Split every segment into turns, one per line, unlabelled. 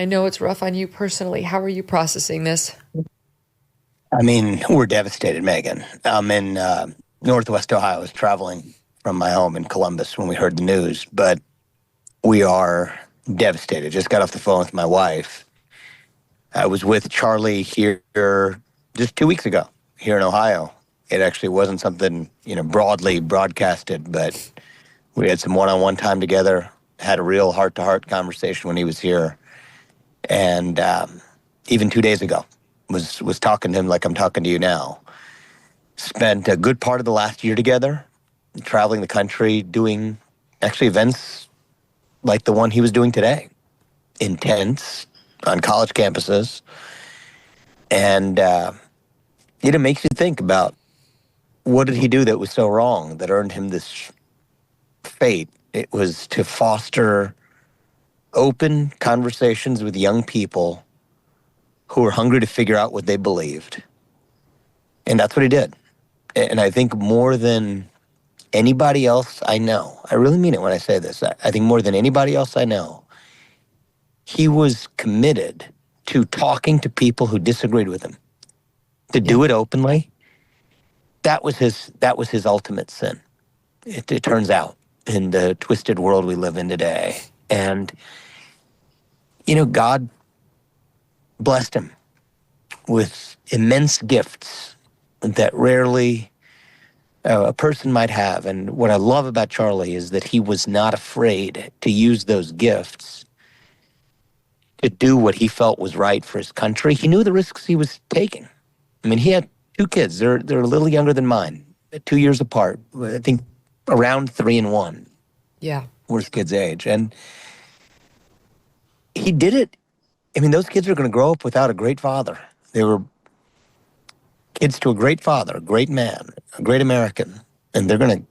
I know it's rough on you personally. How are you processing this?
I mean, we're devastated, Megyn. I'm in Northwest Ohio. I was traveling from my home in Columbus when we heard the news, but we are devastated. Just got off the phone with my wife. I was with Charlie here just 2 weeks ago here in Ohio. It actually wasn't something, broadly broadcasted, but we had some one-on-one time together, had a real heart-to-heart conversation when he was here. And even 2 days ago, was talking to him like I'm talking to you now. Spent a good part of the last year together, traveling the country, doing actually events like the one he was doing today. Intense, on college campuses. And it makes you think about what did he do that was so wrong that earned him this fate. It was to foster open conversations with young people who were hungry to figure out what they believed. And that's what he did. And I think more than anybody else I know, I really mean it when I say this, I think more than anybody else I know, he was committed to talking to people who disagreed with him, to do it openly. That was his ultimate sin. It turns out, in the twisted world we live in today. And, God blessed him with immense gifts that rarely a person might have. And what I love about Charlie is that he was not afraid to use those gifts to do what he felt was right for his country. He knew the risks he was taking. I mean, he had 2 kids. They're a little younger than mine, 2 years apart. I think around 3 and 1.
Yeah.
Worst kid's age. And he did it. I mean, those kids are going to grow up without a great father. They were kids to a great father, a great man, a great American, and they're going to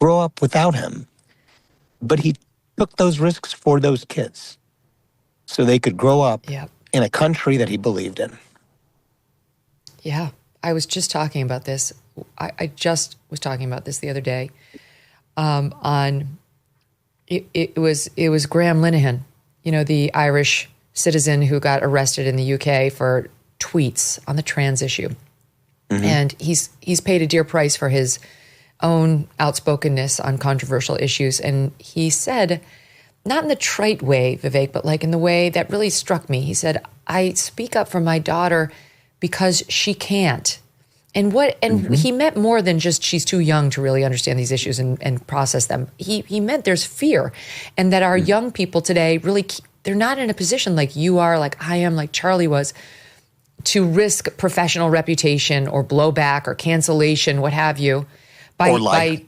grow up without him. But he took those risks for those kids so they could grow up in a country that he believed in.
Yeah, I was just talking about this. I just was talking about this the other day. It was Graham Linehan, the Irish citizen who got arrested in the UK for tweets on the trans issue. Mm-hmm. And he's paid a dear price for his own outspokenness on controversial issues. And he said, not in the trite way, Vivek, but like in the way that really struck me. He said, I speak up for my daughter because she can't. And he meant more than just she's too young to really understand these issues and process them. He meant there's fear, and that our young people today really, they're not in a position like you are, like I am, like Charlie was, to risk professional reputation or blowback or cancellation, what have you. But no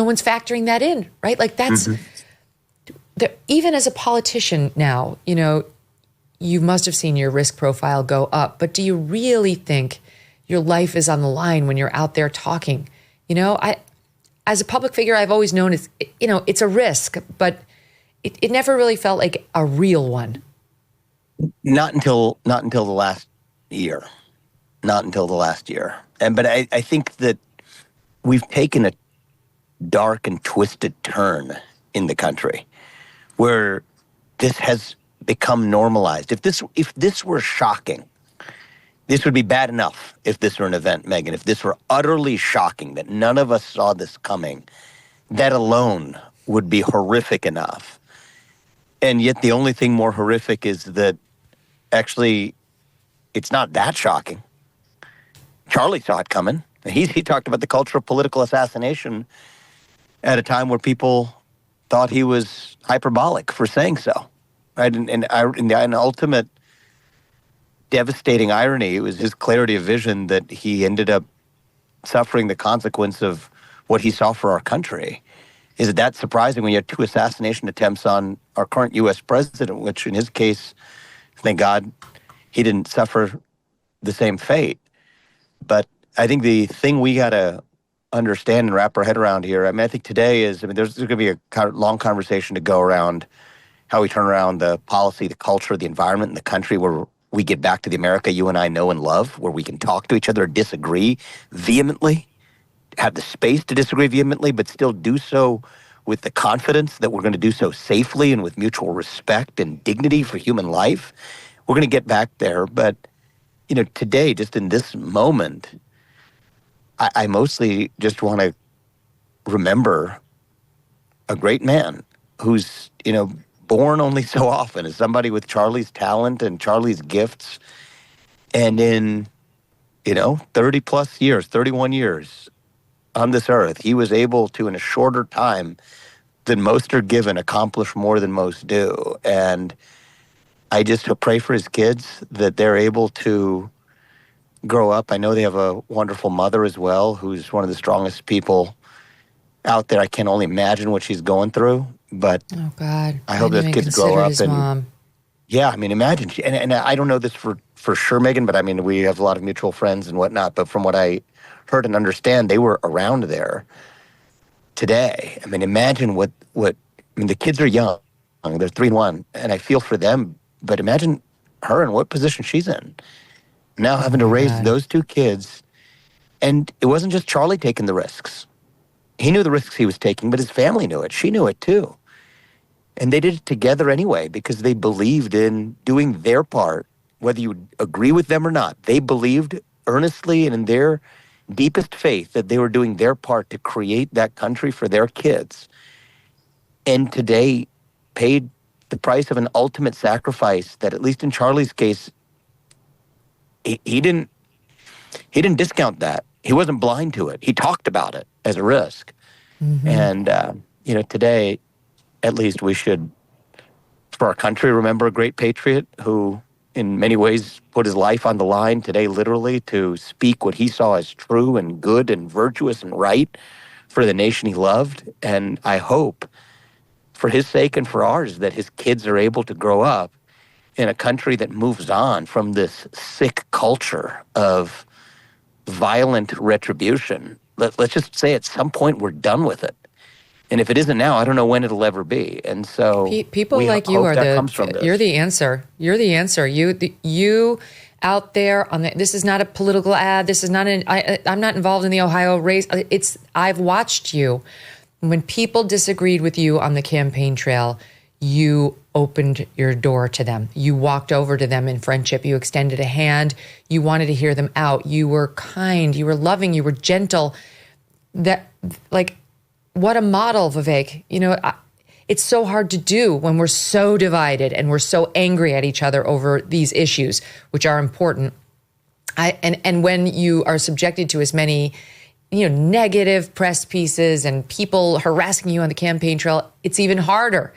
one's factoring that in, right? Like that's, even as a politician now, you must have seen your risk profile go up, but do you really think your life is on the line when you're out there talking? As a public figure, I've always known it's a risk, but it never really felt like a real one.
Not until the last year. But I think that we've taken a dark and twisted turn in the country where this has become normalized. If this were shocking, this would be bad enough if this were an event, Megyn. If this were utterly shocking that none of us saw this coming, that alone would be horrific enough. And yet the only thing more horrific is that actually it's not that shocking. Charlie saw it coming. He talked about the culture of political assassination at a time where people thought he was hyperbolic for saying so. Right? And the ultimate devastating irony, it was his clarity of vision that he ended up suffering the consequence of what he saw for our country. Is it that surprising when you have 2 assassination attempts on our current U.S. president, which in his case, thank God, he didn't suffer the same fate. But I think the thing we got to understand and wrap our head around here, I think today is, there's going to be a long conversation to go around how we turn around the policy, the culture, the environment in the country where we get back to the America you and I know and love, where we can talk to each other, disagree vehemently, have the space to disagree vehemently, but still do so with the confidence that we're going to do so safely and with mutual respect and dignity for human life, we're going to get back there. But, today, just in this moment, I mostly just want to remember a great man who's, born only so often as somebody with Charlie's talent and Charlie's gifts. And in, 30 plus years, 31 years on this earth, he was able to, in a shorter time than most are given, accomplish more than most do. And I just pray for his kids that they're able to grow up. I know they have a wonderful mother as well, who's one of the strongest people out there. I can only imagine what she's going through, but
oh God,
I hope those kids grow up.
His mom.
Yeah, imagine. And I don't know this for sure, Megyn, but we have a lot of mutual friends and whatnot. But from what I heard and understand, they were around there today. Imagine the kids are young. They're 3 and 1, and I feel for them. But imagine her and what position she's in. Now having to raise those 2 kids. And it wasn't just Charlie taking the risks. He knew the risks he was taking, but his family knew it. She knew it too. And they did it together anyway because they believed in doing their part, whether you agree with them or not. They believed earnestly and in their deepest faith that they were doing their part to create that country for their kids. And today paid the price of an ultimate sacrifice that, at least in Charlie's case, he didn't discount that. He wasn't blind to it. He talked about it as a risk. Mm-hmm. And, today, at least we should, for our country, remember a great patriot who in many ways put his life on the line today, literally, to speak what he saw as true and good and virtuous and right for the nation he loved. And I hope, for his sake and for ours, that his kids are able to grow up in a country that moves on from this sick culture of violent retribution. Let's just say at some point we're done with it. And if it isn't now, I don't know when it'll ever be. And so
people like you are you're the answer. You're the answer. You out there on this is not a political ad. This is not I'm not involved in the Ohio race. I've watched you. When people disagreed with you on the campaign trail, you opened your door to them. You walked over to them in friendship. You extended a hand. You wanted to hear them out. You were kind. You were loving. You were gentle. What a model, Vivek. It's so hard to do when we're so divided and we're so angry at each other over these issues, which are important. And when you are subjected to as many, negative press pieces and people harassing you on the campaign trail, it's even harder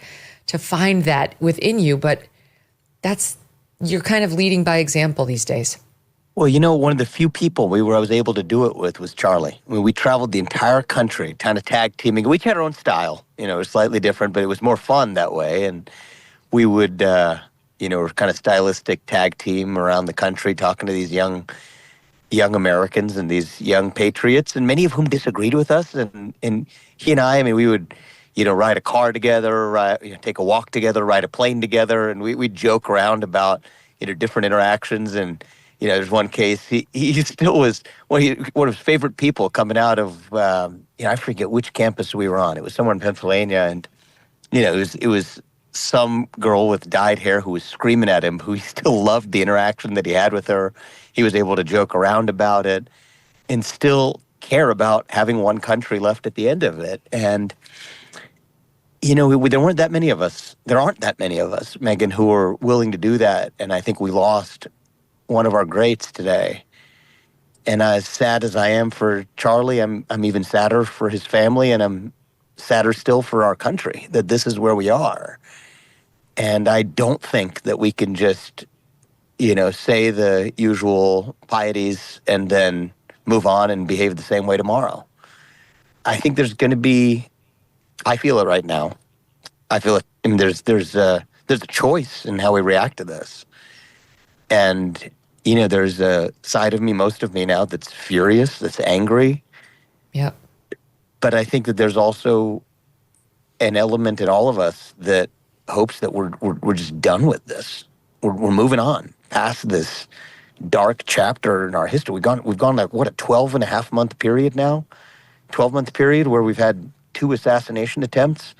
to find that within you. But you're kind of leading by example these days.
Well, one of the few people I was able to do it with was Charlie. We traveled the entire country, kind of tag teaming. We had our own style, it was slightly different, but it was more fun that way. And we would, we're kind of stylistic tag team around the country, talking to these young Americans and these young patriots, and many of whom disagreed with us. And he and I we would, ride a car together, take a walk together, ride a plane together, and we'd joke around about, different interactions. And there's one case, he still was one of his favorite people coming out of, I forget which campus we were on. It was somewhere in Pennsylvania. And, it was some girl with dyed hair who was screaming at him, who he still loved the interaction that he had with her. He was able to joke around about it and still care about having one country left at the end of it. And, there weren't that many of us. There aren't that many of us, Megyn, who are willing to do that. And I think we lost one of our greats today. And as sad as I am for Charlie, I'm even sadder for his family, and I'm sadder still for our country that this is where we are. And I don't think that we can just, say the usual pieties and then move on and behave the same way tomorrow. I think there's going to be, I feel it right now. I feel it. There's a choice in how we react to this. And there's a side of me, most of me now, that's furious, that's angry.
Yeah.
But I think that there's also an element in all of us that hopes that we're just done with this. We're moving on past this dark chapter in our history. We've gone like, what, a 12 and a half month period now? 12-month period where we've had 2 assassination attempts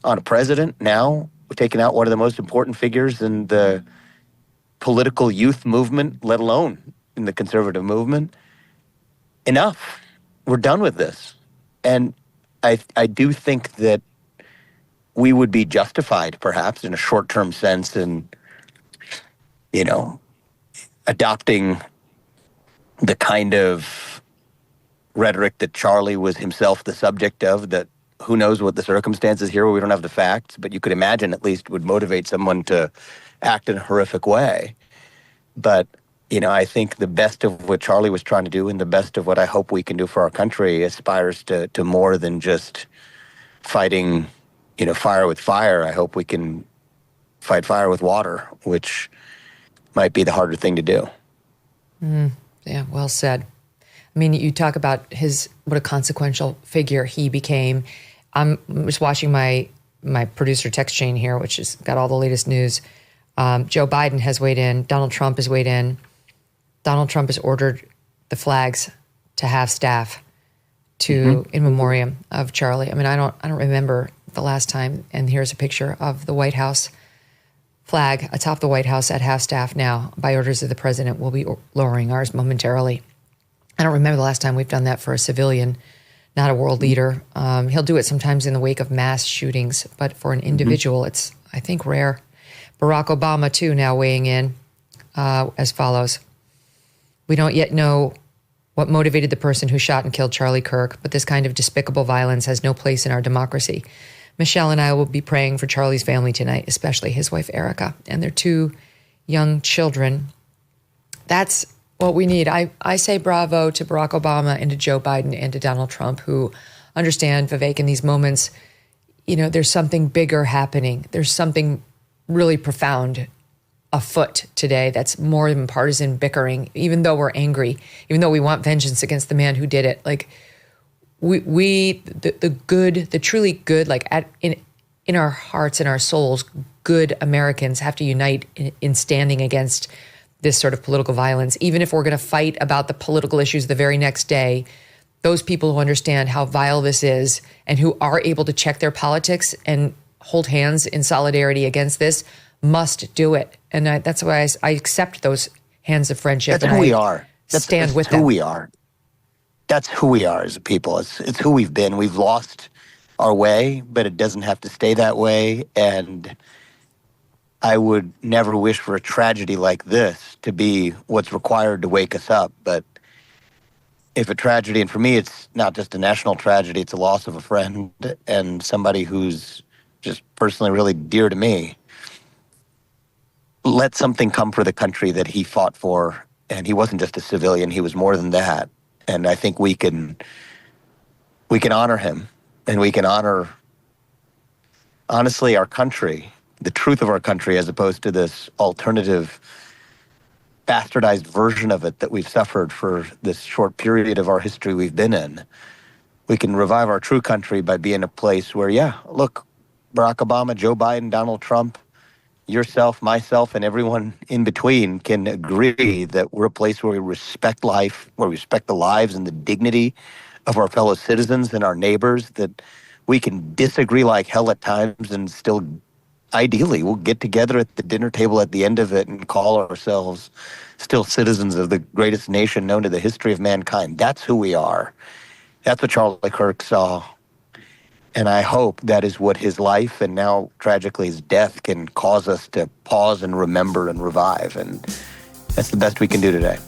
on a president. Now we're taking out one of the most important figures in the political youth movement, let alone in the conservative movement. Enough. We're done with this. And I do think that we would be justified, perhaps, in a short-term sense in, adopting the kind of rhetoric that Charlie was himself the subject of, that who knows what the circumstances here, we don't have the facts, but you could imagine at least would motivate someone to act in a horrific way. But, I think the best of what Charlie was trying to do and the best of what I hope we can do for our country aspires to more than just fighting, fire with fire. I hope we can fight fire with water, which might be the harder thing to do.
Yeah, well said. I mean, you talk about what a consequential figure he became. I'm just watching my producer text chain here, which has got all the latest news. Joe Biden has weighed in. Donald Trump has weighed in. Donald Trump has ordered the flags to half-staff in memoriam of Charlie. I mean, I don't remember the last time. And here's a picture of the White House flag atop the White House at half-staff now. By orders of the president, we'll be lowering ours momentarily. I don't remember the last time we've done that for a civilian, not a world leader. He'll do it sometimes in the wake of mass shootings, but for an individual, it's, I think, rare. Barack Obama, too, now weighing in as follows. We don't yet know what motivated the person who shot and killed Charlie Kirk, but this kind of despicable violence has no place in our democracy. Michelle and I will be praying for Charlie's family tonight, especially his wife, Erica, and their 2 young children. That's what we need. I say bravo to Barack Obama and to Joe Biden and to Donald Trump, who understand, Vivek, in these moments, there's something bigger happening. There's something really profound afoot today that's more than partisan bickering, even though we're angry, even though we want vengeance against the man who did it. Like, the truly good, like in our hearts and our souls, good Americans have to unite in standing against this sort of political violence. Even if we're going to fight about the political issues the very next day, those people who understand how vile this is and who are able to check their politics and hold hands in solidarity against this must do it. And that's why I accept those hands of friendship.
That's who we are.
Stand with them.
That's who we are. That's who we are as a people. It's who we've been. We've lost our way, but it doesn't have to stay that way. And I would never wish for a tragedy like this to be what's required to wake us up. But if a tragedy, and for me, it's not just a national tragedy, it's a loss of a friend and somebody who's just personally really dear to me. Let something come for the country that he fought for. And he wasn't just a civilian, he was more than that. And I think we can honor him, and we can honor, honestly, our country, the truth of our country, as opposed to this alternative, bastardized version of it that we've suffered for this short period of our history we've been in. We can revive our true country by being a place where, look, Barack Obama, Joe Biden, Donald Trump, yourself, myself, and everyone in between can agree that we're a place where we respect life, where we respect the lives and the dignity of our fellow citizens and our neighbors, that we can disagree like hell at times and still, ideally, we'll get together at the dinner table at the end of it and call ourselves still citizens of the greatest nation known to the history of mankind. That's who we are. That's what Charlie Kirk saw. And I hope that is what his life and now tragically his death can cause us to pause and remember and revive. And that's the best we can do today.